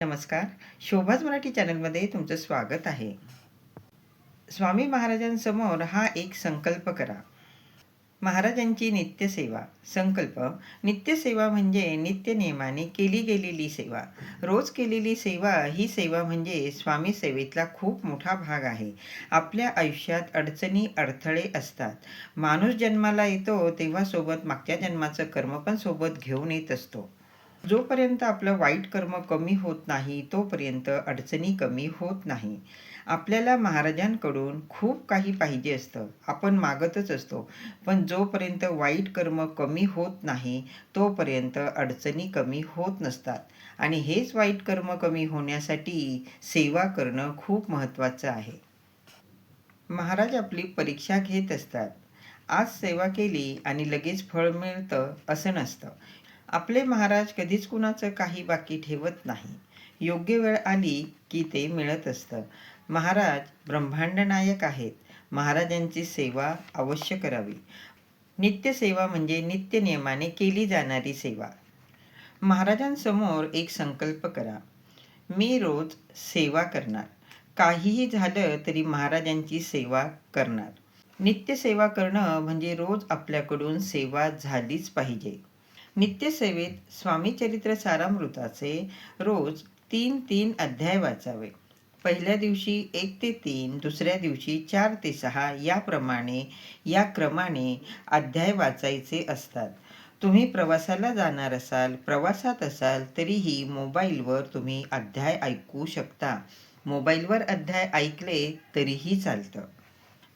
नमस्कार. शोभाज मराठी चॅनलमध्ये तुमचं स्वागत आहे. स्वामी महाराजांसमोर हा एक संकल्प करा. महाराजांची नित्यसेवा. संकल्प: नित्यसेवा म्हणजे नित्य नियमाने केली गेलेली सेवा. रोज केलेली सेवा ही सेवा म्हणजे स्वामी सेवेतला खूप मोठा भाग आहे. आपल्या आयुष्यात अडचणी, अडथळे असतात. माणूस जन्माला येतो तेव्हा सोबत मागच्या जन्माचं कर्म पण सोबत घेऊन येत असतो. जोपर्यंत आपलं वाईट कर्म कमी होत नाही तोपर्यंत अडचणी कमी होत नाही. आपल्याला महाराजांकडून खूप काही पाहिजे असतं, आपण मागतच असतो. पण जोपर्यंत वाईट कर्म कमी होत नाही तोपर्यंत अडचणी कमी होत नसतात. आणि हेच वाईट कर्म कमी होण्यासाठी सेवा करणं खूप महत्त्वाचं आहे. महाराज आपली परीक्षा घेत असतात. आज सेवा केली आणि लगेच फळ मिळतं असं नसतं. आपले महाराज कधीच कुणाचं काही बाकी ठेवत नाही. योग्य वेळ आली की ते मिळत असतं. महाराज ब्रह्मांड नायक आहेत. महाराजांची सेवा अवश्य करावी. नित्यसेवा म्हणजे नित्य नियमाने केली जाणारी सेवा. महाराजांसमोर एक संकल्प करा. मी रोज सेवा करणार. काहीही झालं तरी महाराजांची सेवा करणार. नित्यसेवा करणं म्हणजे रोज आपल्याकडून सेवा झालीच पाहिजे. नित्यसेवेत स्वामी चरित्र सारामृताचे रोज 3-3 अध्याय वाचावे. पहिल्या दिवशी 1 ते 3, दुसऱ्या दिवशी 4 ते 6 या क्रमाने अध्याय वाचायचे असतात. तुम्ही प्रवासाला जाणार असाल, प्रवासात असाल तरीही मोबाईलवर तुम्ही अध्याय ऐकू शकता. मोबाईलवर अध्याय ऐकले तरीही चालतं.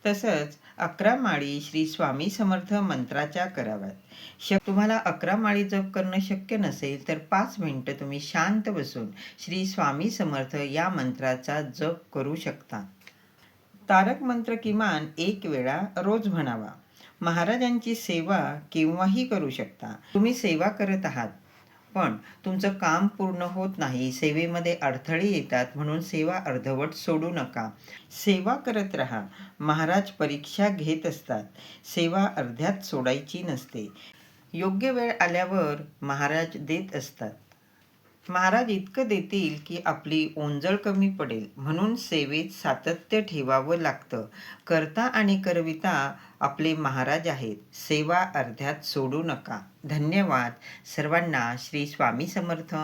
तसंच 11 माळी श्री स्वामी समर्थ मंत्राच्या कराव्यात. तुम्हाला 11 माळी जप करणं शक्य नसेल तर 5 मिनिटं तुम्ही शांत बसून श्री स्वामी समर्थ या मंत्राचा जप करू शकता. तारक मंत्र किमान 1 वेळा रोज म्हणावा. महाराजांची सेवा केव्हाही करू शकता. तुम्ही सेवा करत आहात पण तुमचं काम पूर्ण होत नाही, सेवेमध्ये अडथळे येतात म्हणून सेवा अर्धवट सोडू नका. सेवा करत राहा. महाराज परीक्षा घेत असतात. सेवा अर्ध्यात सोडायची नसते. योग्य वेळ आल्यावर महाराज देत असतात. महाराज इतकं देतील की आपली ओंजळ कमी पडेल, म्हणून सेवेत सातत्य ठेवावं लागतं. करता आणि करविता आपले महाराज आहेत. सेवा अर्ध्यात सोडू नका. धन्यवाद. सर्वांना श्री स्वामी समर्थ.